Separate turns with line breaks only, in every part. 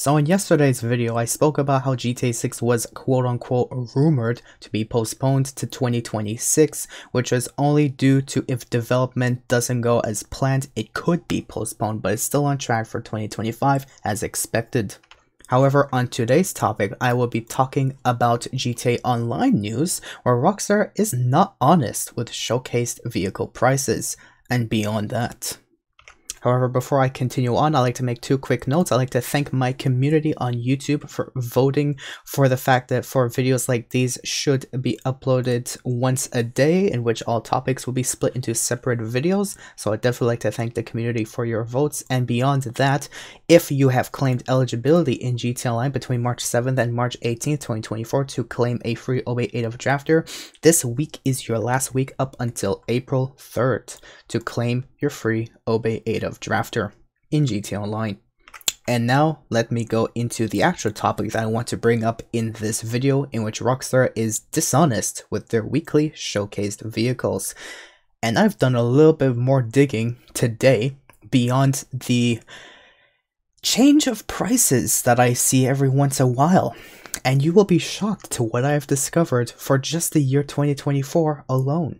So in yesterday's video, I spoke about how GTA 6 was quote-unquote rumored to be postponed to 2026, which is only due to if development doesn't go as planned, it could be postponed, but it's still on track for 2025 as expected. However, on today's topic, I will be talking about GTA Online news, where Rockstar is not honest with showcased vehicle prices, and beyond that. However, before I continue on, I'd like to make two quick notes. I'd like to thank my community on YouTube for voting for the fact that for videos like these should be uploaded once a day, in which all topics will be split into separate videos. So I'd definitely like to thank the community for your votes. And beyond that, if you have claimed eligibility in GTA Online between March 7th and March 18th, 2024 to claim a free OBA 8 of Drafter, this week is your last week up until April 3rd to claim your free OBA 8 of Drafter in GTA Online. And now let me go into the actual topic that I want to bring up in this video, in which Rockstar is dishonest with their weekly showcased vehicles. And I've done a little bit more digging today beyond the change of prices that I see every once in a while, and you will be shocked to what I have discovered for just the year 2024 alone.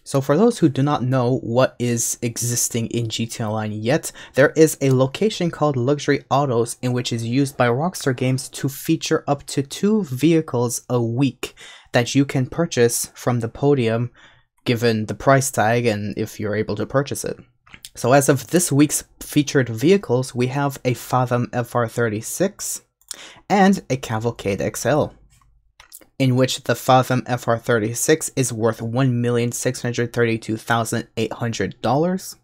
So for those who do not know what is existing in GTA Online yet, there is a location called Luxury Autos, in which is used by Rockstar Games to feature up to 2 vehicles a week that you can purchase from the podium, given the price tag and if you're able to purchase it. So as of this week's featured vehicles, we have a Fathom FR36 and a Cavalcade XL, in which the Fathom FR36 is worth $1,632,800,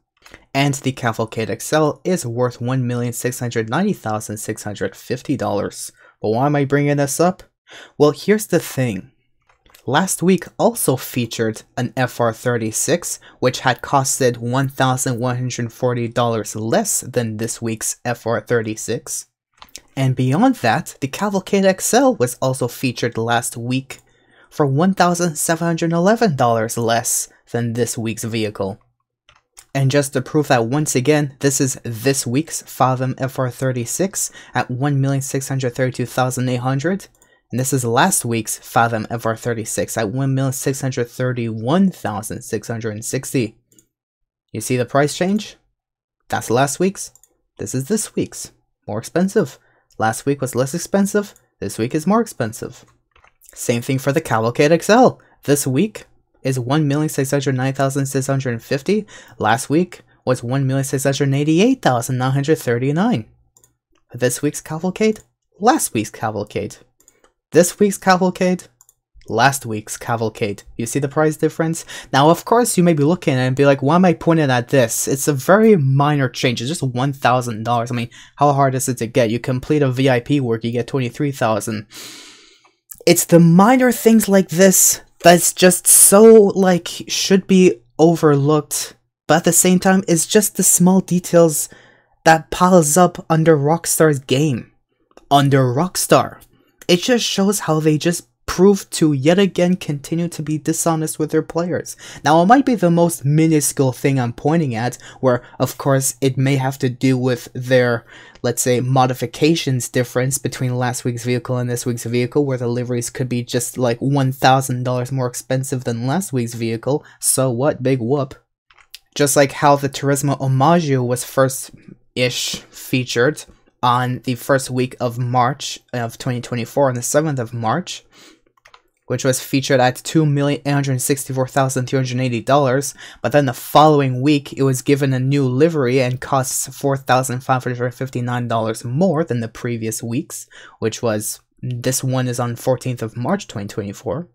and the Cavalcade XL is worth $1,690,650. But why am I bringing this up? Well, here's the thing. Last week also featured an FR36, which had costed $1,140 less than this week's FR36. And beyond that, the Cavalcade XL was also featured last week for $1,711 less than this week's vehicle. And just to prove that once again, this is this week's Fathom FR36 at $1,632,800. And this is last week's Fathom FR36 at $1,631,660. You see the price change? That's last week's. This is this week's. More expensive. Last week was less expensive. This week is more expensive. Same thing for the Cavalcade XL. This week is $1,609,650. Last week was $1,688,939. This week's Cavalcade, last week's Cavalcade. This week's Cavalcade, last week's Cavalcade. You see the price difference? Now, of course, you may be looking at it and be like, why am I pointing at this? It's a very minor change. It's just $1,000. I mean, how hard is it to get? You complete a VIP work, you get $23,000. It's the minor things like this that's just so, like, should be overlooked. But at the same time, it's just the small details that piles up under Rockstar's game. Under Rockstar. It just shows how they just prove to yet again continue to be dishonest with their players. Now, it might be the most minuscule thing I'm pointing at, where of course it may have to do with their, let's say, modifications difference between last week's vehicle and this week's vehicle, where the liveries could be just like $1,000 more expensive than last week's vehicle. So what? Big whoop. Just like how the Turismo Omaggio was first-ish featured on the first week of March of 2024, on the 7th of March, which was featured at $2,864,280, but then the following week it was given a new livery and costs $4,559 more than the previous week's, which was, this one is on 14th of March 2024.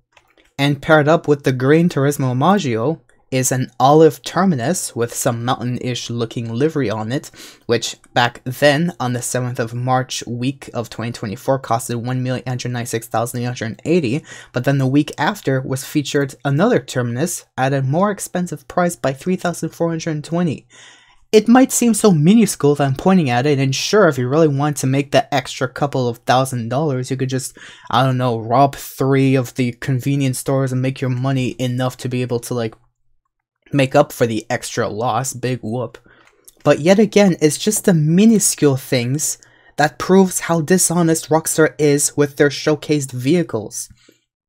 And paired up with the green Turismo Omaggio is an olive Terminus with some mountain-ish looking livery on it, which back then, on the 7th of March week of 2024, costed $1,896,880, but then the week after was featured another Terminus at a more expensive price by $3,420. It might seem so minuscule that I'm pointing at it, and sure, if you really want to make that extra couple of $1,000, you could just, I don't know, rob 3 of the convenience stores and make your money enough to be able to, like, make up for the extra loss. Big whoop. But yet again, it's just the minuscule things that proves how dishonest Rockstar is with their showcased vehicles.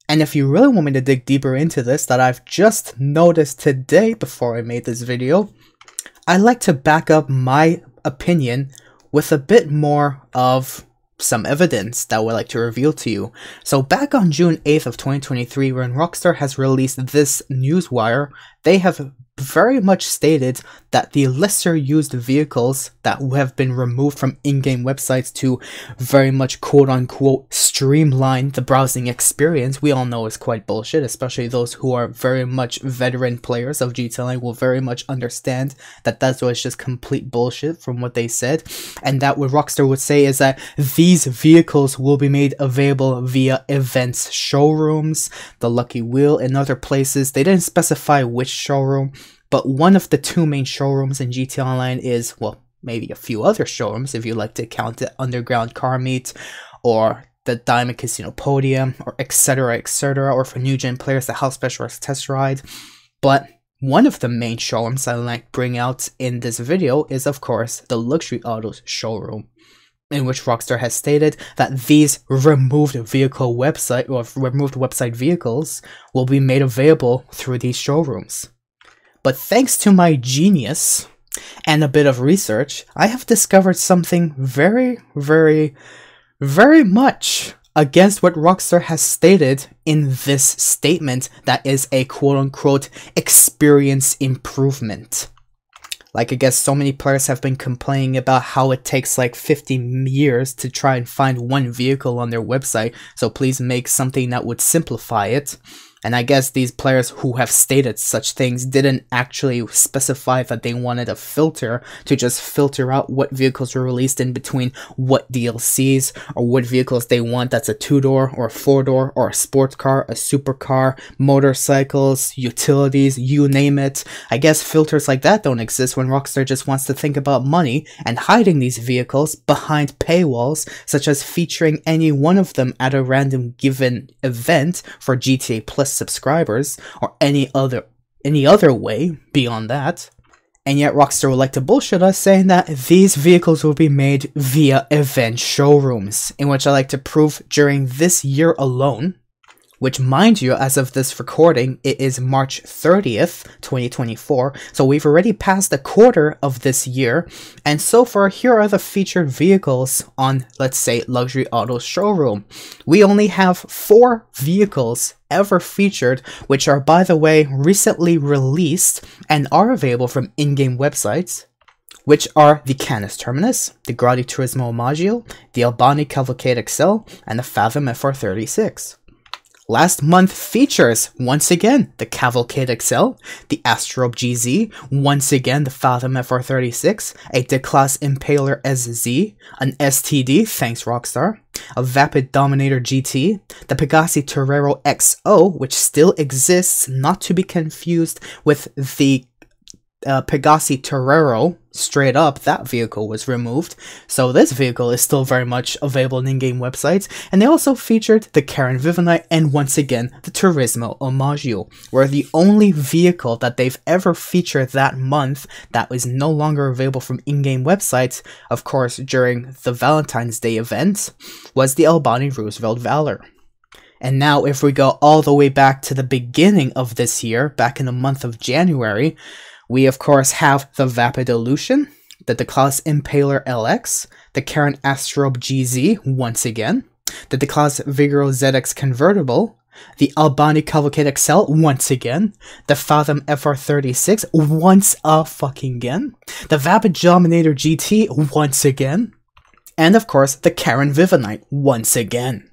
And if you really want me to dig deeper into this that I've just noticed today before I made this video, I like to back up my opinion with a bit more of some evidence that I would like to reveal to you. So back on June 8th of 2023, when Rockstar has released this newswire, they have very much stated that the lesser used vehicles that have been removed from in-game websites to very much quote-unquote streamline the browsing experience, we all know is quite bullshit, especially those who are very much veteran players of GTA Online will very much understand that that was just complete bullshit from what they said. And that what Rockstar would say is that these vehicles will be made available via events, showrooms, the Lucky Wheel, and other places. They didn't specify which showroom, but one of the two main showrooms in GTA Online is, well, maybe a few other showrooms if you like to count the Underground Car Meet or the Diamond Casino Podium, or etc, or for new gen players, the House Specialist Test Ride. But one of the main showrooms I like to bring out in this video is, of course, the Luxury Autos showroom, in which Rockstar has stated that these removed website vehicles will be made available through these showrooms. But thanks to my genius and a bit of research, I have discovered something very, very, very much against what Rockstar has stated in this statement that is a quote-unquote experience improvement. Like, I guess so many players have been complaining about how it takes like 50 years to try and find one vehicle on their website, so please make something that would simplify it. And I guess these players who have stated such things didn't actually specify that they wanted a filter to just filter out what vehicles were released in between what DLCs, or what vehicles they want that's a 2-door or a 4-door or a sports car, a supercar, motorcycles, utilities, you name it. I guess filters like that don't exist when Rockstar just wants to think about money and hiding these vehicles behind paywalls, such as featuring any one of them at a random given event for GTA Plus subscribers, or any other way beyond that. And yet Rockstar would like to bullshit us, saying that these vehicles will be made via event showrooms, in which I like to prove during this year alone, which, mind you, as of this recording, it is March 30th, 2024, so we've already passed a quarter of this year, and so far, here are the featured vehicles on, let's say, Luxury Autos showroom. We only have 4 vehicles ever featured, which are, by the way, recently released and are available from in-game websites, which are the Canis Terminus, the Gran Turismo Maggio, the Albani Cavalcade XL, and the Fathom FR36. Last month features, once again, the Cavalcade XL, the Astrobe GZ, once again the Fathom FR36, a D-Class Impaler SZ, an STD, thanks Rockstar, a Vapid Dominator GT, the Pegassi Torero XO, which still exists, not to be confused with the Pegassi Torero, straight up, that vehicle was removed, so this vehicle is still very much available in in-game websites. And they also featured the Karen Vivanite and once again the Turismo Omaggio, where the only vehicle that they've ever featured that month that was no longer available from in-game websites, of course during the Valentine's Day event, was the Albani Roosevelt Valor. And now if we go all the way back to the beginning of this year, back in the month of January, we of course have the Vapid Illusion, the D-Class Impaler LX, the Karen Astrobe GZ once again, the D-Class Vigoro ZX Convertible, the Albani Cavalcade XL once again, the Fathom FR36 once fucking again, the Vapid Dominator GT once again, and of course the Karen Vivanite once again.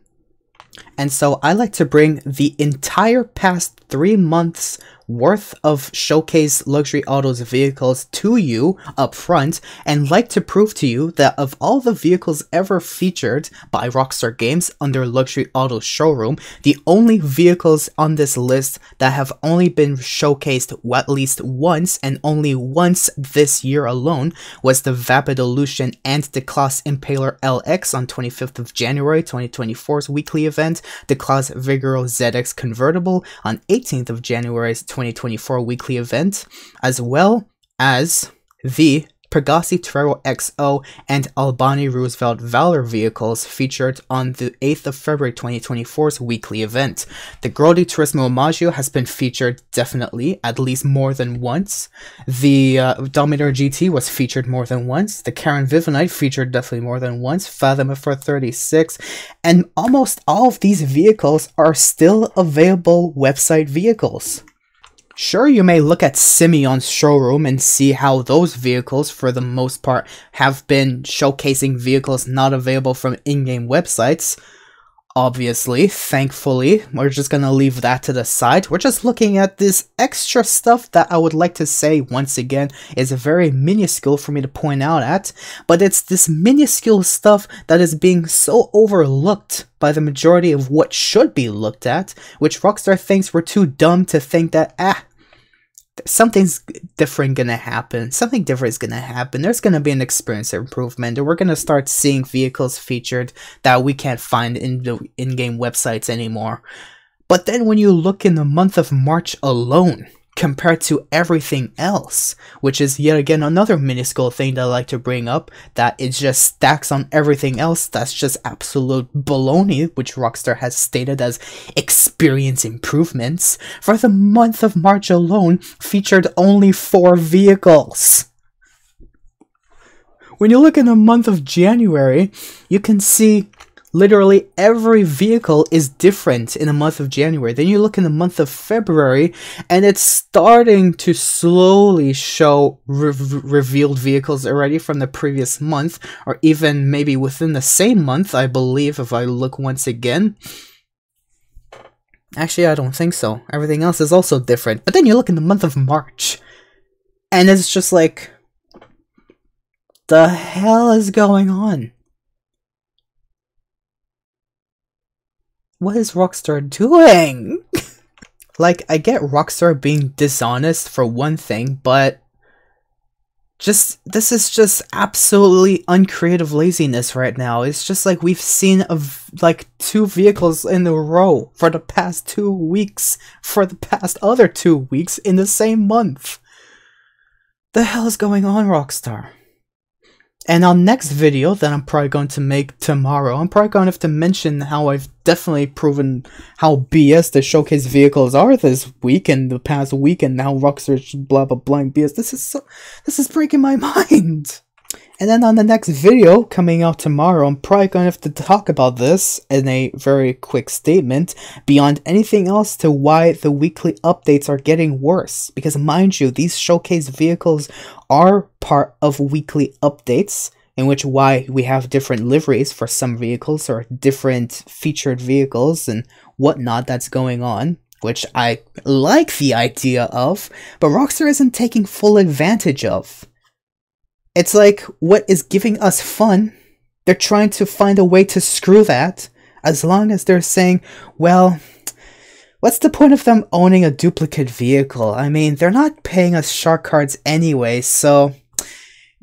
And so I like to bring the entire past 3 months worth of showcase Luxury Autos vehicles to you up front, and like to prove to you that of all the vehicles ever featured by Rockstar Games under Luxury Autos showroom, the only vehicles on this list that have only been showcased at least once, and only once this year alone, was the Vapid Illusion and the D-Class Impaler LX on 25th of January 2024's weekly event, the D-Class Vigoro ZX Convertible on 18th of January's 2024 weekly event, as well as the Pegasi Turbo XO and Albani Roosevelt Valor vehicles featured on the 8th of February 2024's weekly event. The Grodi Turismo Maggio has been featured definitely, at least more than once. The Dominator GT was featured more than once. The Karen Vivanite featured definitely more than once. Fathom F436, and almost all of these vehicles are still available website vehicles. Sure, you may look at Simeon's showroom and see how those vehicles, for the most part, have been showcasing vehicles not available from in-game websites. Obviously, thankfully, we're just gonna leave that to the side. We're just looking at this extra stuff that I would like to say, once again, is very minuscule for me to point out at, but it's this minuscule stuff that is being so overlooked by the majority of what should be looked at, which Rockstar thinks we're too dumb to think that, something's different gonna happen. Something different is gonna happen. There's gonna be an experience improvement, and we're gonna start seeing vehicles featured that we can't find in the in-game websites anymore. But then when you look in the month of March alone, compared to everything else, which is yet again another minuscule thing that I like to bring up, that it just stacks on everything else, that's just absolute baloney, which Rockstar has stated as experience improvements. For the month of March alone, featured only 4 vehicles. When you look in the month of January, you can see literally every vehicle is different in the month of January. Then you look in the month of February, and it's starting to slowly show revealed vehicles already from the previous month, or even maybe within the same month, I believe, if I look once again. Actually, I don't think so. Everything else is also different. But then you look in the month of March, and it's just like, the hell is going on? What is Rockstar doing? Like, I get Rockstar being dishonest for one thing, but this is just absolutely uncreative laziness right now. It's just like we've seen like 2 vehicles in a row for the past 2 weeks, for the past other 2 weeks in the same month. The hell is going on, Rockstar? And on next video that I'm probably going to make tomorrow, I'm probably going to have to mention how I've definitely proven how BS the showcase vehicles are this week and the past week, and how Rockstar's blah blah blah BS. This is breaking my mind. And then on the next video coming out tomorrow, I'm probably going to have to talk about this in a very quick statement, beyond anything else, to why the weekly updates are getting worse. Because mind you, these showcase vehicles are part of weekly updates, in which why we have different liveries for some vehicles, or different featured vehicles and whatnot that's going on, which I like the idea of, but Rockstar isn't taking full advantage of. It's like, what is giving us fun, they're trying to find a way to screw that, as long as they're saying, well, what's the point of them owning a duplicate vehicle? I mean, they're not paying us shark cards anyway, so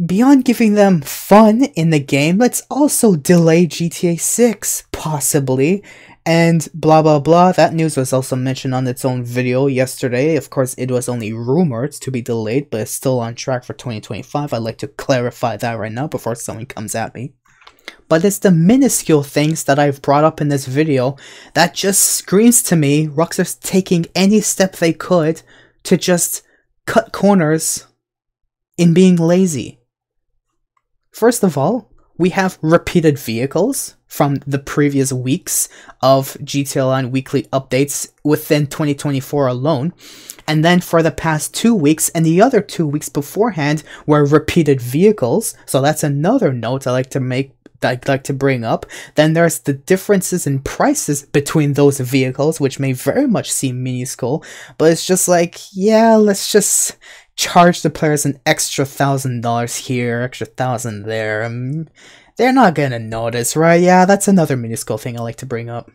beyond giving them fun in the game, let's also delay GTA 6, possibly, and blah blah blah. That news was also mentioned on its own video yesterday. Of course, it was only rumored to be delayed, but it's still on track for 2025. I'd like to clarify that right now before someone comes at me. But it's the minuscule things that I've brought up in this video that just screams to me Rockstar's taking any step they could to just cut corners in being lazy. First of all, we have repeated vehicles from the previous weeks of GTA Online weekly updates within 2024 alone. And then for the past 2 weeks and the other 2 weeks beforehand were repeated vehicles. So that's another note I like to bring up. Then there's the differences in prices between those vehicles, which may very much seem minuscule, but it's just like, yeah, let's just charge the players an extra $1,000 here, extra $1,000 there. They're not gonna notice, right? Yeah, that's another minuscule thing I like to bring up.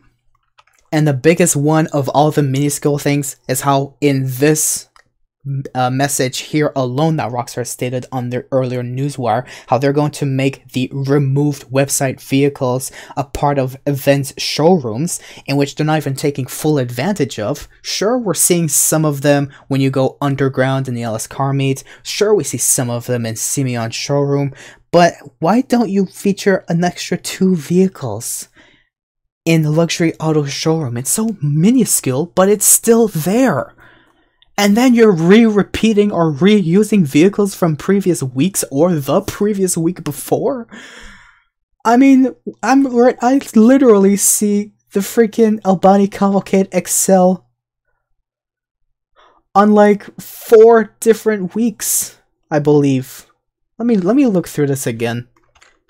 And the biggest one of all the minuscule things is how in this message here alone that Rockstar stated on their earlier newswire, how they're going to make the removed website vehicles a part of events showrooms, in which they're not even taking full advantage of. Sure, we're seeing some of them when you go underground in the LS car meet. Sure, we see some of them in Simeon showroom, but why don't you feature an extra 2 vehicles in the luxury auto showroom? It's so minuscule, but it's still there. And then you're repeating or reusing vehicles from previous weeks or the previous week before? I mean, I literally see the freaking Albani Cavalcade excel on like 4 different weeks, I believe. Let me look through this again.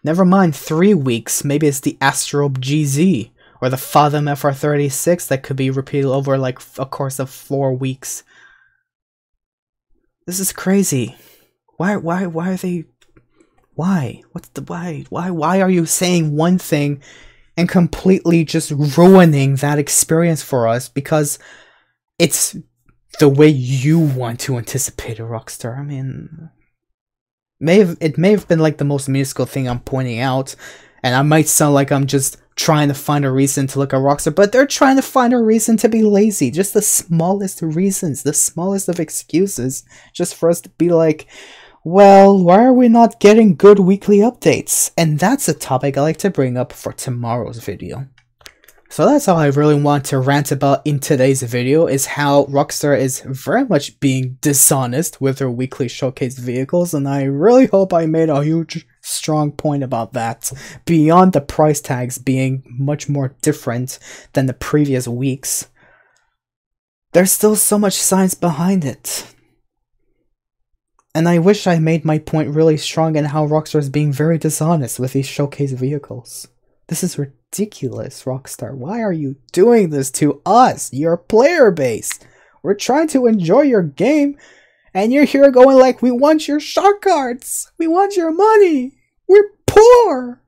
Never mind 3 weeks. Maybe it's the Astro GZ or the Fathom FR36 that could be repeated over like a course of 4 weeks. This is crazy. Why are they... Why? What's the... Why are you saying one thing and completely just ruining that experience for us because it's the way you want to anticipate a Rockstar? I mean... It may have been like the most minuscule thing I'm pointing out, and I might sound like I'm just trying to find a reason to look at Rockstar, but they're trying to find a reason to be lazy. Just the smallest reasons, the smallest of excuses, just for us to be like, well, why are we not getting good weekly updates? And that's a topic I like to bring up for tomorrow's video. So that's all I really want to rant about in today's video, is how Rockstar is very much being dishonest with their weekly showcase vehicles, and I really hope I made a huge, strong point about that, beyond the price tags being much more different than the previous weeks. There's still so much science behind it. And I wish I made my point really strong in how Rockstar is being very dishonest with these showcase vehicles. This is ridiculous, Rockstar. Why are you doing this to us, your player base? We're trying to enjoy your game, and you're here going like, we want your shark cards! We want your money! We're poor!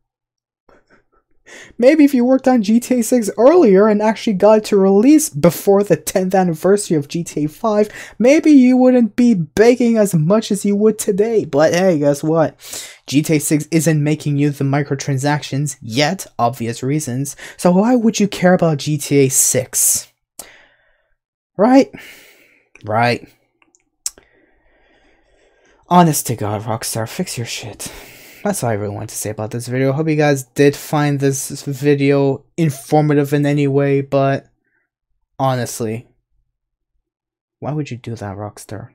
Maybe if you worked on GTA 6 earlier and actually got it to release before the 10th anniversary of GTA 5, maybe you wouldn't be begging as much as you would today. But hey, guess what? GTA 6 isn't making you the microtransactions yet, obvious reasons, so why would you care about GTA 6? Right? Right. Honest to God, Rockstar, fix your shit. That's all I really wanted to say about this video. Hope you guys did find this video informative in any way, but honestly, why would you do that, Rockstar?